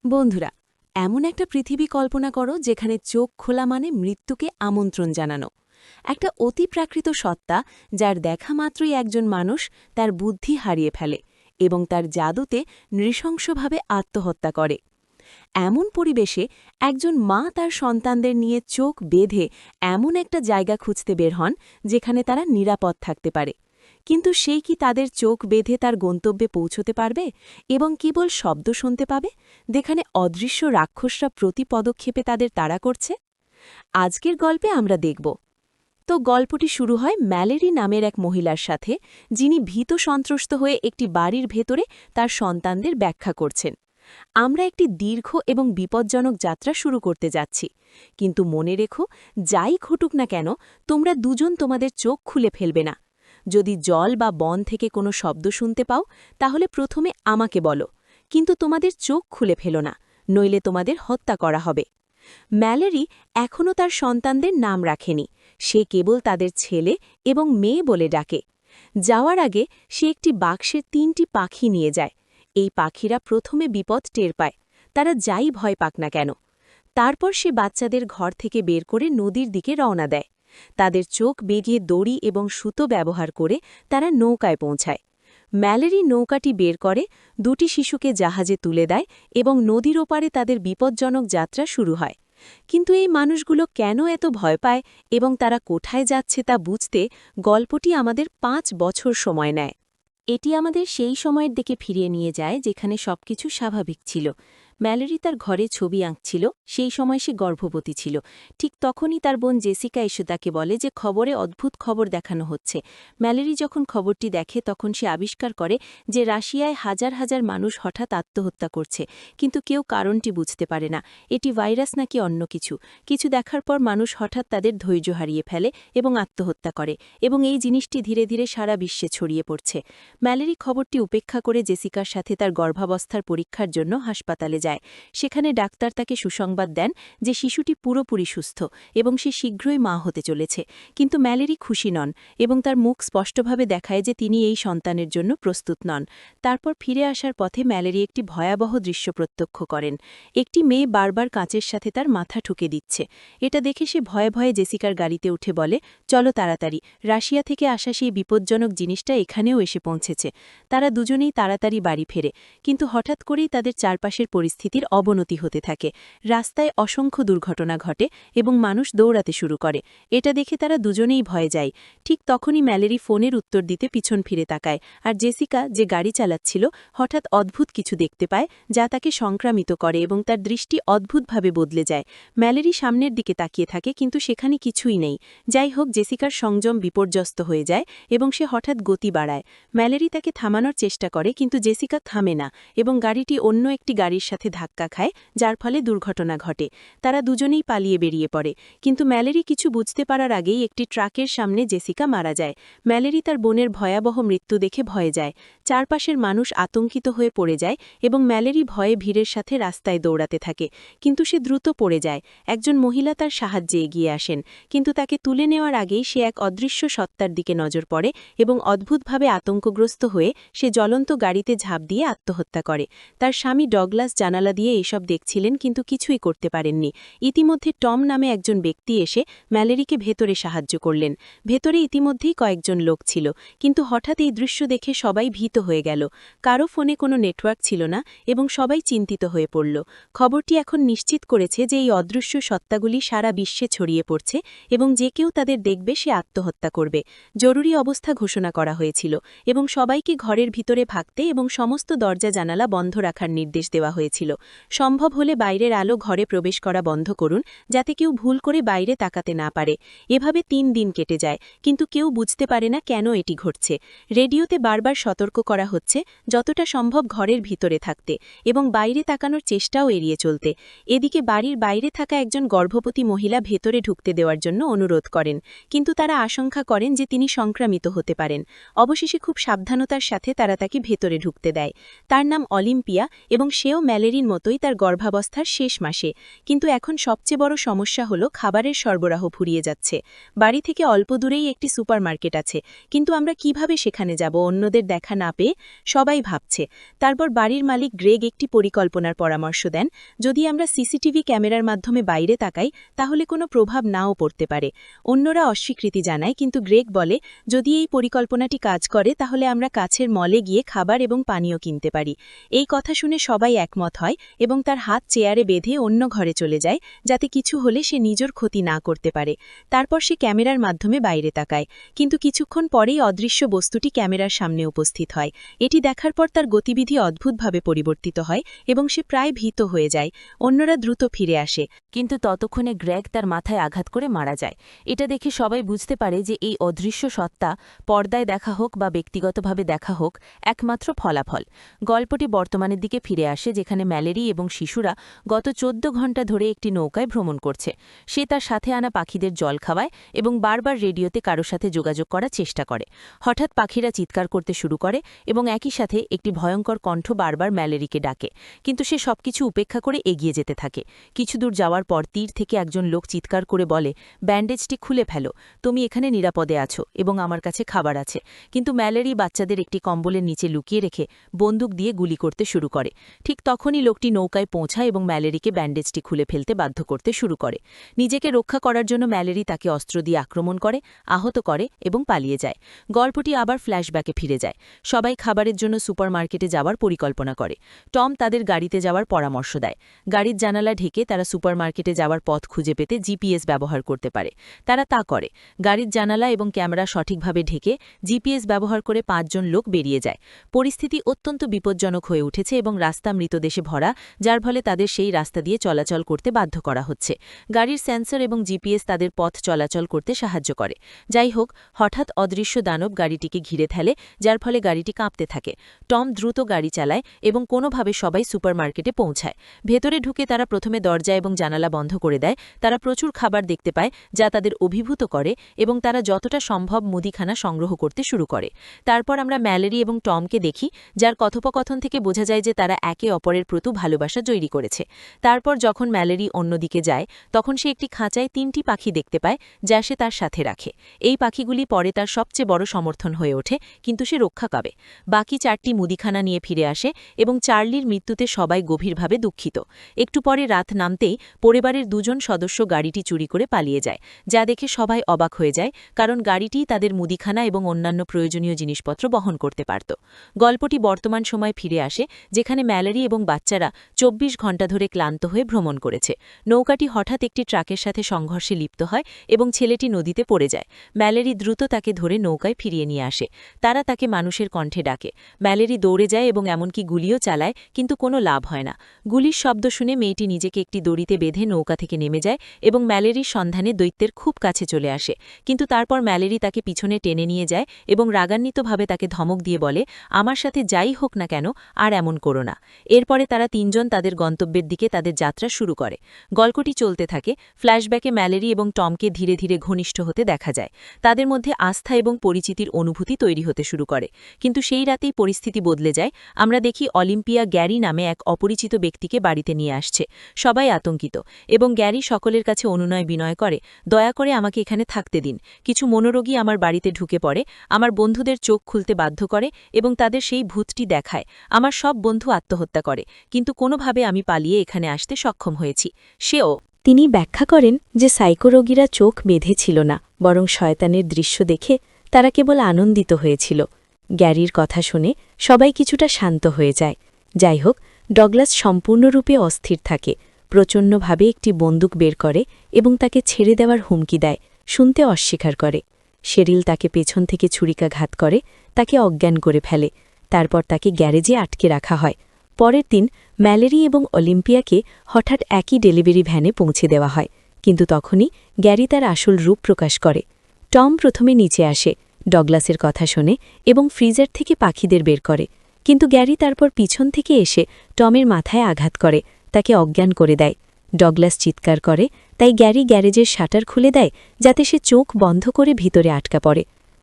বন্ধুরা, এমন একটা পৃথিবী কল্পনা করো যেখানে চোখ খোলা মানে মৃত্যুকে আমন্ত্রণ জানানো। একটা অতিপ্রাকৃত সত্তা যার দেখা মাত্রই একজন মানুষ তার বুদ্ধি হারিয়ে ফেলে এবং তার জাদুতে নৃশংসভাবে আত্মহত্যা করে। এমন পরিবেশে একজন মা তার সন্তানদের নিয়ে চোখ বেঁধে এমন একটা জায়গা খুঁজতে বের হন যেখানে তারা নিরাপদ থাকতে পারে। কিন্তু সেই কি তাদের চোখ বেঁধে তার গন্তব্যে পৌঁছতে পারবে এবং কেবল শব্দ শুনতে পাবে, যেখানে অদৃশ্য রাক্ষসরা প্রতি পদক্ষেপে তাদের তাড়া করছে? আজকের গল্পে আমরা দেখব। তো গল্পটি শুরু হয় ম্যালেরি নামের এক মহিলার সাথে, যিনি ভীত সন্ত্রস্ত হয়ে একটি বাড়ির ভেতরে তার সন্তানদের ব্যাখ্যা করছেন। আমরা একটি দীর্ঘ এবং বিপজ্জনক যাত্রা শুরু করতে যাচ্ছি, কিন্তু মনে রেখো, যাই ঘটুক না কেন, তোমরা দুজন তোমাদের চোখ খুলে ফেলবে না। যদি জল বা বন থেকে কোনো শব্দ শুনতে পাও, তাহলে প্রথমে আমাকে বলো, কিন্তু তোমাদের চোখ খুলে ফেলো না, নইলে তোমাদের হত্যা করা হবে। ম্যালেরি এখনও তার সন্তানদের নাম রাখেনি, সে কেবল তাদের ছেলে এবং মেয়ে বলে ডাকে। যাওয়ার আগে সে একটি বাক্সের 3টি পাখি নিয়ে যায়। এই পাখিরা প্রথমে বিপদ টের পায়, তারা যাই ভয় পাক না কেন। তারপর সে বাচ্চাদের ঘর থেকে বের করে নদীর দিকে রওনা দেয়। তাদের চোখ বেরিয়ে দড়ি এবং সুতো ব্যবহার করে তারা নৌকায় পৌঁছায়। ম্যালেরি নৌকাটি বের করে, 2টি শিশুকে জাহাজে তুলে দেয় এবং নদীর ওপারে তাদের বিপজ্জনক যাত্রা শুরু হয়। কিন্তু এই মানুষগুলো কেন এত ভয় পায় এবং তারা কোথায় যাচ্ছে তা বুঝতে গল্পটি আমাদের 5 বছর সময় নেয়। এটি আমাদের সেই সময়ের দিকে ফিরিয়ে নিয়ে যায় যেখানে সবকিছু স্বাভাবিক ছিল। ম্যালেরি তার ঘরে ছবি আঁকছিল, সেই সময় সে গর্ভবতী ছিল। ঠিক তখনই তার বোন জেসিকা এসে তাকে বলে যে খবরে অদ্ভুত খবর দেখানো হচ্ছে। ম্যালেরি যখন খবরটি দেখে তখন সে আবিষ্কার করে যে রাশিয়ায় হাজার হাজার মানুষ হঠাৎ আত্মহত্যা করছে, কিন্তু কেউ কারণটি বুঝতে পারে না। এটি ভাইরাস নাকি অন্য কিছু। কিছু দেখার পর মানুষ হঠাৎ তাদের ধৈর্য হারিয়ে ফেলে এবং আত্মহত্যা করে, এবং এই জিনিসটি ধীরে ধীরে সারা বিশ্বে ছড়িয়ে পড়ছে। ম্যালেরি খবরটি উপেক্ষা করে জেসিকার সাথে তার গর্ভাবস্থার পরীক্ষার জন্য হাসপাতালে যায়। সেখানে ডাক্তার তাকে সুসংবাদ দেন যে শিশুটি পুরোপুরি সুস্থ এবং সে শীঘ্রই মা হতে চলেছে। কিন্তু ম্যালেরি খুশি নন এবং তার মুখ স্পষ্টভাবে দেখায় যে তিনি এই সন্তানের জন্য প্রস্তুত নন। তারপর ফিরে আসার পথে ম্যালেরি একটি ভয়াবহ দৃশ্য প্রত্যক্ষ করেন। একটি মেয়ে বারবার কাঁচের সাথে তার মাথা ঠুকে দিচ্ছে। এটা দেখে সে ভয়ে ভয়ে জেসিকার গাড়িতে উঠে বলে, চলো তাড়াতাড়ি, রাশিয়া থেকে আসা সেই বিপজ্জনক জিনিসটা এখানেও এসে পৌঁছেছে। তারা দুজনেই তাড়াতাড়ি বাড়ি ফেরে, কিন্তু হঠাৎ করেই তাদের চারপাশের পরিস্থিতির অবনতি হতে থাকে। রাস্তায় অসংখ্য দুর্ঘটনা ঘটে এবং মানুষ দৌড়াতে শুরু করে। এটা দেখে তারা দুজনেই ভয়ে যায়। ঠিক তখনই ম্যালেরি ফোনের উত্তর দিতে পিছন ফিরে তাকায়, আর জেসিকা, যে গাড়ি চালাচ্ছিল, হঠাৎ অদ্ভুত কিছু দেখতে পায় যা তাকে সংক্রামিত করে এবং তার দৃষ্টি অদ্ভুতভাবে বদলে যায়। ম্যালেরি সামনের দিকে তাকিয়ে থাকে, কিন্তু সেখানে কিছুই নেই। যাই হোক, জেসিকার সংযম বিপর্যস্ত হয়ে যায় এবং সে হঠাৎ গতি বাড়ায়। ম্যালেরি তাকে থামানোর চেষ্টা করে, কিন্তু জেসিকা থামে না এবং গাড়িটি অন্য একটি গাড়ির সাথে ধাক্কা খায়, যার ফলে দুর্ঘটনা ঘটে। তারা দুজনেই পালিয়ে বেরিয়ে পড়ে, কিন্তু ম্যালেরি কিছু বুঝতে পারার আগেই একটি ট্রাকের সামনে জেসিকা মারা যায়। ম্যালেরি তার বোনের ভয়াবহ মৃত্যু দেখে ভয়ে যায়। চারপাশের মানুষ আতঙ্কিত হয়ে পড়ে যায় এবং ম্যালেরি ভয়ে ভিড়ের সাথে রাস্তায় দৌড়াতে থাকে, কিন্তু সে দ্রুত পড়ে যায়। একজন মহিলা তার সাহায্যে এগিয়ে আসেন, কিন্তু তাকে তুলে নেওয়ার আগেই সে এক অদৃশ্য সত্তার দিকে নজর পড়ে এবং অদ্ভুতভাবে আতঙ্কগ্রস্ত হয়ে সে জ্বলন্ত গাড়িতে ঝাঁপ দিয়ে আত্মহত্যা করে। তার স্বামী ডগলাস জানালা দিয়ে এসব দেখছিলেন, কিন্তু কিছুই করতে পারেননি। ইতিমধ্যে টম নামে একজন ব্যক্তি এসে ম্যালেরিকে ভেতরে সাহায্য করলেন। ভেতরে ইতিমধ্যেই কয়েকজন লোক ছিল, কিন্তু হঠাৎ এই দৃশ্য দেখে সবাই ভীত হয়ে গেল। কারো ফোনে কোনো নেটওয়ার্ক ছিল না এবং সবাই চিন্তিত হয়ে পড়ল। খবরটি এখন নিশ্চিত করেছে যে এই অদৃশ্য সত্তাগুলি সারা বিশ্বে ছড়িয়ে পড়ছে এবং যে কেউ তাদের দেখবে সে আত্মহত্যা করবে। জরুরি অবস্থা ঘোষণা করা হয়েছিল এবং সবাইকে ঘরের ভিতরে থাকতে এবং সমস্ত দরজা জানালা বন্ধ রাখার নির্দেশ দেওয়া হয়েছিল। সম্ভব হলে বাইরের আলো ঘরে প্রবেশ করা বন্ধ করুন, যাতে কেউ ভুল করে বাইরে তাকাতে না পারে। এভাবে 3 দিন কেটে যায়, কিন্তু কেউ বুঝতে পারে না কেন এটি ঘটছে। রেডিওতে বারবার সতর্ক করা হচ্ছে যতটা সম্ভব ঘরের ভিতরে থাকতে এবং বাইরে তাকানোর চেষ্টাও এড়িয়ে চলতে। এদিকে বাড়ির বাইরে থাকা একজন গর্ভবতী মহিলা ভেতরে ঢুকতে দেওয়ার জন্য অনুরোধ করেন, কিন্তু তারা আশঙ্কা করেন যে তিনি সংক্রামিত হতে পারেন। অবশেষে খুব সাবধানতার সাথে তারা তাকে ভেতরে ঢুকতে দেয়। তার নাম অলিম্পিয়া এবং সেও ম্যালেরিয়া ম্যালেরির মতোই তার গর্ভাবস্থার শেষ মাসে, কিন্তু এখন সবচেয়ে বড় সমস্যা হলো খাবারের সরবরাহ ফুরিয়ে যাচ্ছে। বাড়ি থেকে অল্প দূরেই একটি সুপারমার্কেট আছে, কিন্তু আমরা কিভাবে সেখানে যাব অন্যদের দেখা না পেয়ে, সবাই ভাবছে। তারপর বাড়ির মালিক গ্রেগ একটি পরিকল্পনার পরামর্শ দেন। যদি আমরা সিসিটিভি ক্যামেরার মাধ্যমে বাইরে তাকাই তাহলে কোনো প্রভাব নাও পড়তে পারে। অন্যরা অস্বীকৃতি জানায়, কিন্তু গ্রেগ বলে যদি এই পরিকল্পনাটি কাজ করে তাহলে আমরা কাছের মলে গিয়ে খাবার এবং পানীয় কিনতে পারি। এই কথা শুনে সবাই একমত হয় এবং তার হাত চেয়ারে বেঁধে অন্য ঘরে চলে যায়, যাতে কিছু হলে সে নিজের ক্ষতি না করতে পারে। তারপর সে ক্যামেরার মাধ্যমে বাইরে তাকায়, কিন্তু কিছুক্ষণ পরেই অদৃশ্য বস্তুটি ক্যামেরার সামনে উপস্থিত হয়। এটি দেখার পর তার গতিবিধি অদ্ভুতভাবে পরিবর্তিত হয় এবং সে প্রায় ভীত হয়ে যায়। অন্যরা দ্রুত ফিরে আসে, কিন্তু ততক্ষণে গ্রেগ তার মাথায় আঘাত করে মারা যায়। এটা দেখে সবাই বুঝতে পারে যে এই অদৃশ্য সত্তা, পর্দায় দেখা হোক বা ব্যক্তিগতভাবে দেখা হোক, একমাত্র ফলাফল। গল্পটি বর্তমানের দিকে ফিরে আসে, যেখানে ম্যালেরি এবং শিশুরা গত 14 ঘণ্টা ধরে একটি নৌকায় ভ্রমণ করছে। সে তার সাথে আনা পাখিদের জল খাওয়ায় এবং বারবার রেডিওতে কারো সাথে যোগাযোগ করার চেষ্টা করে। হঠাৎ পাখিরা চিৎকার করতে শুরু করে এবং একই সাথে একটি ভয়ঙ্কর কণ্ঠ বারবার ম্যালেরিকে ডাকে, কিন্তু সে সবকিছু উপেক্ষা করে এগিয়ে যেতে থাকে। কিছু দূর যাওয়ার পর তীর থেকে একজন লোক চিৎকার করে বলে, ব্যান্ডেজটি খুলে ফেলো, তুমি এখানে নিরাপদে আছো এবং আমার কাছে খাবার আছে। কিন্তু ম্যালেরি বাচ্চাদের একটি কম্বলের নিচে লুকিয়ে রেখে বন্দুক দিয়ে গুলি করতে শুরু করে। ঠিক তখনই লোকটি নৌকায় পৌঁছায় এবং ম্যালেরিকে ব্যান্ডেজটি খুলে ফেলতে বাধ্য করতে শুরু করে। নিজেকে রক্ষা করার জন্য ম্যালেরি তাকে অস্ত্র দিয়ে আক্রমণ করে, আহত করে এবং পালিয়ে যায়। গল্পটি আবার ফ্ল্যাশব্যাকে ফিরে যায়। সবাই খাবারের জন্য সুপারমার্কেটে যাওয়ার পরিকল্পনা করে। টম তাদের গাড়িতে যাওয়ার পরামর্শ দেয়। গাড়ির জানালা ঢেকে তারা সুপারমার্কেটে যাওয়ার পথ খুঁজে পেতে জিপিএস ব্যবহার করতে পারে। তারা তা করে। গাড়ির জানালা এবং ক্যামেরা সঠিকভাবে ঢেকে জিপিএস ব্যবহার করে 5 জন লোক বেরিয়ে যায়। পরিস্থিতি অত্যন্ত বিপজ্জনক হয়ে উঠেছে এবং রাস্তা মৃতদেশে ভরা, যার ফলে তাদের সেই রাস্তা দিয়ে চলাচল করতে বাধ্য করা হচ্ছে। গাড়ির সেন্সর এবং জিপিএস তাদের পথ চলাচল করতে সাহায্য করে। যাই হোক, হঠাৎ অদৃশ্য দানব গাড়িটিকে ঘিরে ফেলে, যার ফলে গাড়িটি কাঁপতে থাকে। টম দ্রুত গাড়ি চালায় এবং কোনোভাবে সবাই সুপারমার্কেটে পৌঁছায়। ভেতরে ঢুকে তারা প্রথমে দরজা এবং জানালা বন্ধ করে দেয়। তারা প্রচুর খাবার দেখতে পায়, যা তাদের অভিভূত করে এবং তারা যতটা সম্ভব মুদিখানা সংগ্রহ করতে শুরু করে। তারপর আমরা ম্যালেরি এবং টমকে দেখি, যার কথোপকথন থেকে বোঝা যায় যে তারা একে অপরের প্রতি ভালোবাসা তৈরি করেছে। তারপর যখন ম্যালেরি অন্যদিকে যায়, তখন সে একটি খাঁচায় 3টি পাখি দেখতে পায়, যা সে তার সাথে রাখে। এই পাখিগুলি পরে তার সবচেয়ে বড় সমর্থন হয়ে ওঠে, কিন্তু সে রক্ষা পাবে। বাকি 4টি মুদিখানা নিয়ে ফিরে আসে এবং চার্লির মৃত্যুতে সবাই গভীরভাবে দুঃখিত। একটু পরে রাত নামতেই পরিবারের 2 জন সদস্য গাড়িটি চুরি করে পালিয়ে যায়, যা দেখে সবাই অবাক হয়ে যায়, কারণ গাড়িটি তাদের মুদিখানা এবং অন্যান্য প্রয়োজনীয় জিনিসপত্র বহন করতে পারত। গল্পটি বর্তমান সময় ফিরে আসে, যেখানে ম্যালেরি এবং বাচ্চারা 24 ঘণ্টা ধরে ক্লান্ত হয়ে ভ্রমণ করেছে। নৌকাটি হঠাৎ একটি ট্রাকের সাথে সংঘর্ষে লিপ্ত হয় এবং ছেলেটি নদীতে পড়ে যায়। ম্যালেরি দ্রুত তাকে ধরে নৌকায় ফিরিয়ে নিয়ে আসে। তারা তাকে মানুষের কণ্ঠে ডাকে। ম্যালেরি দৌড়ে যায় এবং এমনকি গুলিও চালায়, কিন্তু কোনো লাভ হয় না। গুলির শব্দ শুনে মেয়েটি নিজেকে একটি দড়িতে বেঁধে নৌকা থেকে নেমে যায় এবং ম্যালেরির সন্ধানে দৈত্যের খুব কাছে চলে আসে। কিন্তু তারপর ম্যালেরি তাকে পিছনে টেনে নিয়ে যায় এবং রাগান্বিতভাবে তাকে ধমক দিয়ে বলে, আমার সাথে যাই হোক না কেন, আর এমন করো না। এরপরে তারা 3 জন তাদের গন্তব্যের দিকে তাদের যাত্রা শুরু করে। গল্পটি চলতে থাকে। ফ্ল্যাশব্যাকে ম্যালেরি এবং টমকে ধীরে ধীরে ঘনিষ্ঠ হতে দেখা যায়। তাদের মধ্যে আস্থা এবং পরিচিতির অনুভূতি তৈরি হতে শুরু করে। কিন্তু সেই রাতেই পরিস্থিতি বদলে যায়। আমরা দেখি অলিম্পিয়া গ্যারি নামে এক অপরিচিত ব্যক্তিকে বাড়িতে নিয়ে আসছে। সবাই আতঙ্কিত এবং গ্যারি সকলের কাছে অনুনয় বিনয় করে, দয়া করে আমাকে এখানে থাকতে দিন। কিছু মনোরোগী আমার বাড়িতে ঢুকে পড়ে, আমার বন্ধুদের চোখ খুলতে বাধ্য করে এবং তাদের সেই ভূতটি দেখায়। আমার সব বন্ধু আত্মহত্যা করে, কিন্তু কোনোভাবে আমি পালিয়ে এখানে আসতে সক্ষম হয়েছি। সেও তিনি ব্যাখ্যা করেন যে সাইকো রোগীরা চোখ বেঁধে ছিল না, বরং শয়তানের দৃশ্য দেখে তারা কেবল আনন্দিত হয়েছিল। গ্যারির কথা শুনে সবাই কিছুটা শান্ত হয়ে যায়। যাই হোক, ডগলাস সম্পূর্ণরূপে অস্থির থাকে, প্রচণ্ডভাবে একটি বন্দুক বের করে এবং তাকে ছেড়ে দেওয়ার হুমকি দেয়, শুনতে অস্বীকার করে। শেরিল তাকে পেছন থেকে ছুরিকাঘাত করে, তাকে অজ্ঞান করে ফেলে। তারপর তাকে গ্যারেজে আটকে রাখা হয়। পরের দিন ম্যালেরি এবং অলিম্পিয়াকে হঠাৎ একই ডেলিভারি ভ্যানে পৌঁছে দেওয়া হয়, কিন্তু তখনই গ্যারি তার আসল রূপ প্রকাশ করে। টম প্রথমে নিচে আসে, ডগলাসের কথা শোনে এবং ফ্রিজার থেকে পাখিদের বের করে, কিন্তু গ্যারি তারপর পিছন থেকে এসে টমের মাথায় আঘাত করে, তাকে অজ্ঞান করে দেয়। ডগলাস চিৎকার করে, তাই গ্যারি গ্যারেজের শাটার খুলে দেয়, যাতে সে চোখ বন্ধ করে ভিতরে আটকা পড়ে।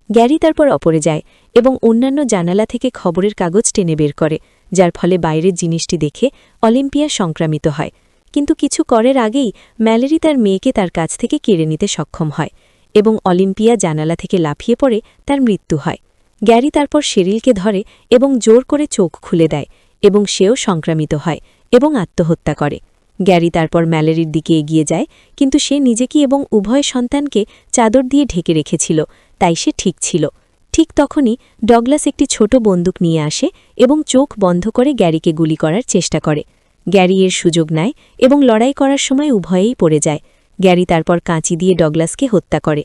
গ্যারি তারপর অপরে যায় এবং অন্যান্য জানালা থেকে খবরের কাগজ টেনে বের করে, যার ফলে বাইরের জিনিসটি দেখে অলিম্পিয়া সংক্রামিত হয়। কিন্তু কিছু করার আগেই ম্যালেরি তার মেয়েকে তার কাছ থেকে কেড়ে নিতে সক্ষম হয় এবং অলিম্পিয়া জানালা থেকে লাফিয়ে পড়ে তার মৃত্যু হয়। গ্যারি তারপর শেরিলকে ধরে এবং জোর করে চোখ খুলে দেয় এবং সেও সংক্রামিত হয় এবং আত্মহত্যা করে। গ্যারি তারপর ম্যালেরির দিকে এগিয়ে যায়, কিন্তু সে নিজেকে এবং উভয় সন্তানকে চাদর দিয়ে ঢেকে রেখেছিল, তাই সে ঠিক ছিল। ঠিক তখনই ডগলাস একটি ছোট বন্দুক নিয়ে আসে এবং চোখ বন্ধ করে গ্যারিকে গুলি করার চেষ্টা করে। গ্যারি এর সুযোগ নেয় এবং লড়াই করার সময় উভয়েই পড়ে যায়। গ্যারি তারপর কাঁচি দিয়ে ডগলাসকে হত্যা করে।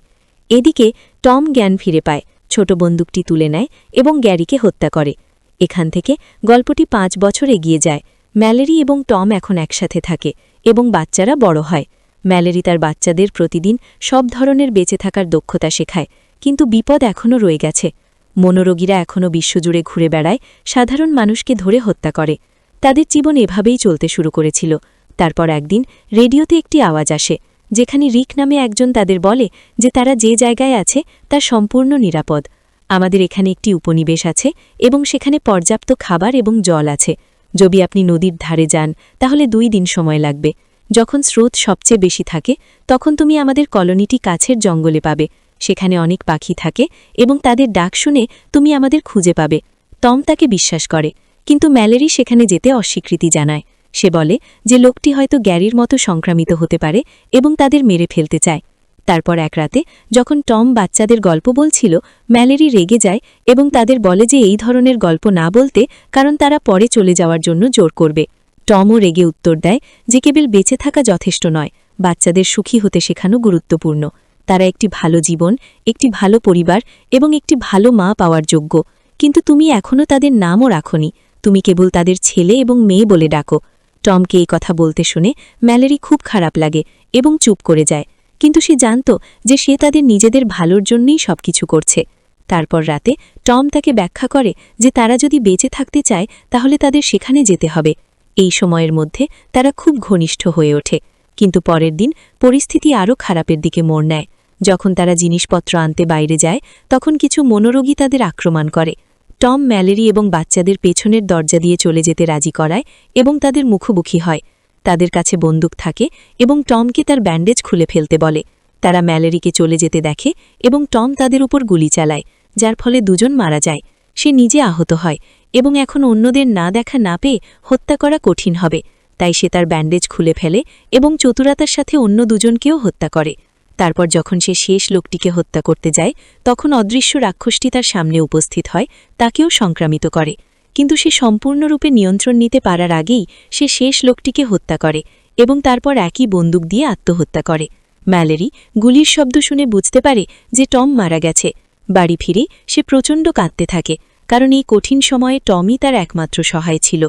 এদিকে টম জ্ঞান ফিরে পায়, ছোট বন্দুকটি তুলে নেয় এবং গ্যারিকে হত্যা করে। এখান থেকে গল্পটি 5 বছর এগিয়ে যায়। ম্যালেরি এবং টম এখন একসাথে থাকে এবং বাচ্চারা বড় হয়। ম্যালেরি তার বাচ্চাদের প্রতিদিন সব ধরনের বেঁচে থাকার দক্ষতা শেখায়, কিন্তু বিপদ এখনও রয়ে গেছে। মনোরোগীরা এখনও বিশ্বজুড়ে ঘুরে বেড়ায়, সাধারণ মানুষকে ধরে হত্যা করে। তাদের জীবন এভাবেই চলতে শুরু করেছিল। তারপর একদিন রেডিওতে একটি আওয়াজ আসে, যেখানে রিক নামে একজন তাদের বলে যে তারা যে জায়গায় আছে তা সম্পূর্ণ নিরাপদ। আমাদের এখানে একটি উপনিবেশ আছে এবং সেখানে পর্যাপ্ত খাবার এবং জল আছে। যদি আপনি নদীর ধারে যান তাহলে 2 দিন সময় লাগবে। যখন স্রোত সবচেয়ে বেশি থাকে তখন তুমি আমাদের কলোনিটি কাছের জঙ্গলে পাবে। সেখানে অনেক পাখি থাকে এবং তাদের ডাক শুনে তুমি আমাদের খুঁজে পাবে। টম তাকে বিশ্বাস করে, কিন্তু ম্যালেরি সেখানে যেতে অস্বীকৃতি জানায়। সে বলে যে লোকটি হয়তো গ্যারির মতো সংক্রামিত হতে পারে এবং তাদের মেরে ফেলতে চায়। তারপর এক রাতে যখন টম বাচ্চাদের গল্প বলছিল, ম্যালেরি রেগে যায় এবং তাদের বলে যে এই ধরনের গল্প না বলতে, কারণ তারা পরে চলে যাওয়ার জন্য জোর করবে। টমও রেগে উত্তর দেয় যে কেবল বেঁচে থাকা যথেষ্ট নয়, বাচ্চাদের সুখী হতে শেখানো গুরুত্বপূর্ণ। তারা একটি ভালো জীবন, একটি ভালো পরিবার এবং একটি ভালো মা পাওয়ার যোগ্য। কিন্তু তুমি এখনও তাদের নামও রাখোনি, তুমি কেবল তাদের ছেলে এবং মেয়ে বলে ডাকো। টমকে এই কথা বলতে শুনে ম্যালেরি খুব খারাপ লাগে এবং চুপ করে যায়, কিন্তু সে জানত যে সে তাদের নিজেদের ভালোর জন্যই সবকিছু করছে। তারপর রাতে টম তাকে ব্যাখ্যা করে যে তারা যদি বেঁচে থাকতে চায় তাহলে তাদের সেখানে যেতে হবে। এই সময়ের মধ্যে তারা খুব ঘনিষ্ঠ হয়ে ওঠে, কিন্তু পরের দিন পরিস্থিতি আরও খারাপের দিকে মোড় নেয়। যখন তারা জিনিসপত্র আনতে বাইরে যায় তখন কিছু মনোরোগী তাদের আক্রমণ করে। টম ম্যালেরি এবং বাচ্চাদের পেছনের দরজা দিয়ে চলে যেতে রাজি করায় এবং তাদের মুখোমুখি হয়। তাদের কাছে বন্দুক থাকে এবং টমকে তার ব্যান্ডেজ খুলে ফেলতে বলে। তারা ম্যালেরিকে চলে যেতে দেখে এবং টম তাদের উপর গুলি চালায়, যার ফলে 2 জন মারা যায়। সে নিজে আহত হয় এবং এখন অন্যদের না দেখা না পেয়ে হত্যা করা কঠিন হবে, তাই সে তার ব্যান্ডেজ খুলে ফেলে এবং চতুরতার সাথে অন্য 2 জনকেও হত্যা করে। তারপর যখন সে শেষ লোকটিকে হত্যা করতে যায় তখন অদৃশ্য রাক্ষসটি তার সামনে উপস্থিত হয়, তাকেও সংক্রামিত করে। কিন্তু সে সম্পূর্ণরূপে নিয়ন্ত্রণ নিতে পারার আগেই সে শেষ লোকটিকে হত্যা করে এবং তারপর একই বন্দুক দিয়ে আত্মহত্যা করে। ম্যালেরি গুলির শব্দ শুনে বুঝতে পারে যে টম মারা গেছে। বাড়ি ফিরে সে প্রচণ্ড কাঁদতে থাকে, কারণ এই কঠিন সময়ে টমই তার একমাত্র সহায় ছিল।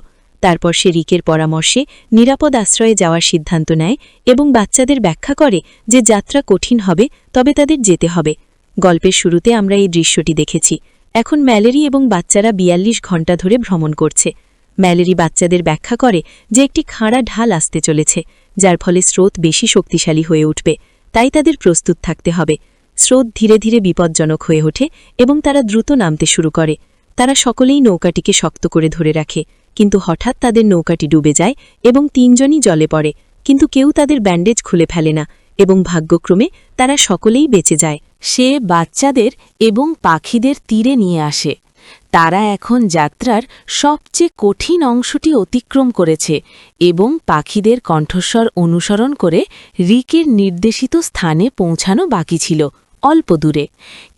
তারপর সে রিকের পরামর্শে নিরাপদ আশ্রয়ে যাওয়ার সিদ্ধান্ত নেয় এবং বাচ্চাদের ব্যাখ্যা করে যে যাত্রা কঠিন হবে, তবে তাদের যেতে হবে। গল্পের শুরুতে আমরা এই দৃশ্যটি দেখেছি। এখন ম্যালেরি এবং বাচ্চারা 42 ঘণ্টা ধরে ভ্রমণ করছে। ম্যালেরি বাচ্চাদের ব্যাখ্যা করে যে একটি খাড়া ঢাল আসতে চলেছে, যার ফলে স্রোত বেশি শক্তিশালী হয়ে উঠবে, তাই তাদের প্রস্তুত থাকতে হবে। স্রোত ধীরে ধীরে বিপজ্জনক হয়ে ওঠে এবং তারা দ্রুত নামতে শুরু করে। তারা সকলেই নৌকাটিকে শক্ত করে ধরে রাখে, কিন্তু হঠাৎ তাদের নৌকাটি ডুবে যায় এবং 3 জনই জলে পড়ে, কিন্তু কেউ তাদের ব্যান্ডেজ খুলে ফেলে না এবং ভাগ্যক্রমে তারা সকলেই বেঁচে যায়। সে বাচ্চাদের এবং পাখিদের তীরে নিয়ে আসে। তারা এখন যাত্রার সবচেয়ে কঠিন অংশটি অতিক্রম করেছে এবং পাখিদের কণ্ঠস্বর অনুসরণ করে রিকের নির্দেশিত স্থানে পৌঁছানো বাকি ছিল, অল্প দূরে।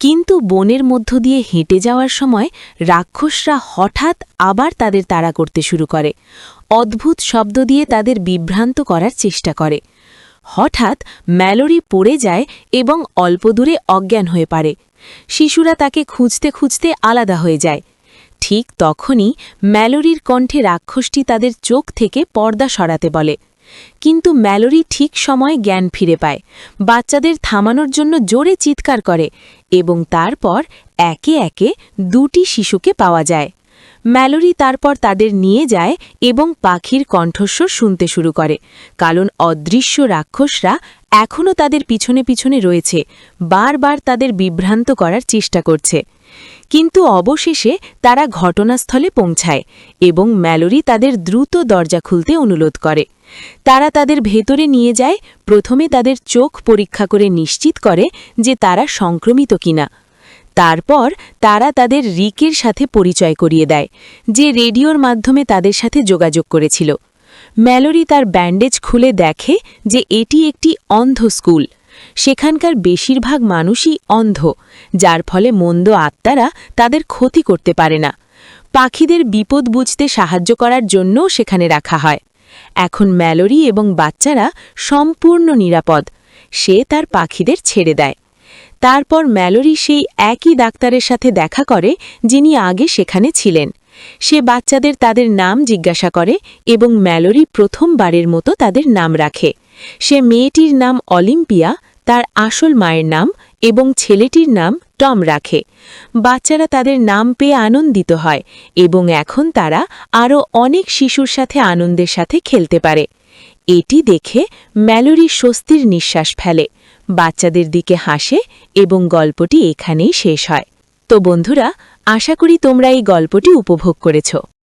কিন্তু বনের মধ্য দিয়ে হেঁটে যাওয়ার সময় রাক্ষসরা হঠাৎ আবার তাদের তাড়া করতে শুরু করে, অদ্ভুত শব্দ দিয়ে তাদের বিভ্রান্ত করার চেষ্টা করে। হঠাৎ ম্যালোরি পড়ে যায় এবং অল্প দূরে অজ্ঞান হয়ে পড়ে। শিশুরা তাকে খুঁজতে খুঁজতে আলাদা হয়ে যায়। ঠিক তখনই ম্যালোরির কণ্ঠে রাক্ষসটি তাদের চোখ থেকে পর্দা সরাতে বলে, কিন্তু ম্যালোরি ঠিক সময়ে জ্ঞান ফিরে পায়, বাচ্চাদের থামানোর জন্য জোরে চিৎকার করে এবং তারপর একে একে 2টি শিশুকে পাওয়া যায়। ম্যালোরি তারপর তাদের নিয়ে যায় এবং পাখির কণ্ঠস্বর শুনতে শুরু করে, কারণ অদৃশ্য রাক্ষসরা এখনও তাদের পিছনে পিছনে রয়েছে, বারবার তাদের বিভ্রান্ত করার চেষ্টা করছে। কিন্তু অবশেষে তারা ঘটনাস্থলে পৌঁছায় এবং ম্যালোরি তাদের দ্রুত দরজা খুলতে অনুরোধ করে। তারা তাদের ভেতরে নিয়ে যায়, প্রথমে তাদের চোখ পরীক্ষা করে নিশ্চিত করে যে তারা সংক্রমিত কিনা। তারপর তারা তাদের রিকের সাথে পরিচয় করিয়ে দেয়, যে রেডিওর মাধ্যমে তাদের সাথে যোগাযোগ করেছিল। ম্যালোরি তার ব্যান্ডেজ খুলে দেখে যে এটি একটি অন্ধ স্কুল। সেখানকার বেশিরভাগ মানুষই অন্ধ, যার ফলে মন্দ আত্মারা তাদের ক্ষতি করতে পারে না। পাখিদের বিপদ বুঝতে সাহায্য করার জন্যও সেখানে রাখা হয়। এখন ম্যালোরি এবং বাচ্চারা সম্পূর্ণ নিরাপদ। সে তার পাখিদের ছেড়ে দেয়। তারপর ম্যালোরি সেই একই ডাক্তারের সাথে দেখা করে যিনি আগে সেখানে ছিলেন। সে বাচ্চাদের তাদের নাম জিজ্ঞাসা করে এবং ম্যালোরি প্রথমবারের মতো তাদের নাম রাখে। সে মেয়েটির নাম অলিম্পিয়া, তার আসল মায়ের নাম, এবং ছেলেটির নাম টম রাখে। বাচ্চারা তাদের নাম পেয়ে আনন্দিত হয় এবং এখন তারা আরও অনেক শিশুর সাথে আনন্দের সাথে খেলতে পারে। এটি দেখে ম্যালোরি স্বস্তির নিঃশ্বাস ফেলে, বাচ্চাদের দিকে হাসে এবং গল্পটি এখানেই শেষ হয়। তো বন্ধুরা, আশা করি তোমরা এই গল্পটি উপভোগ করেছ।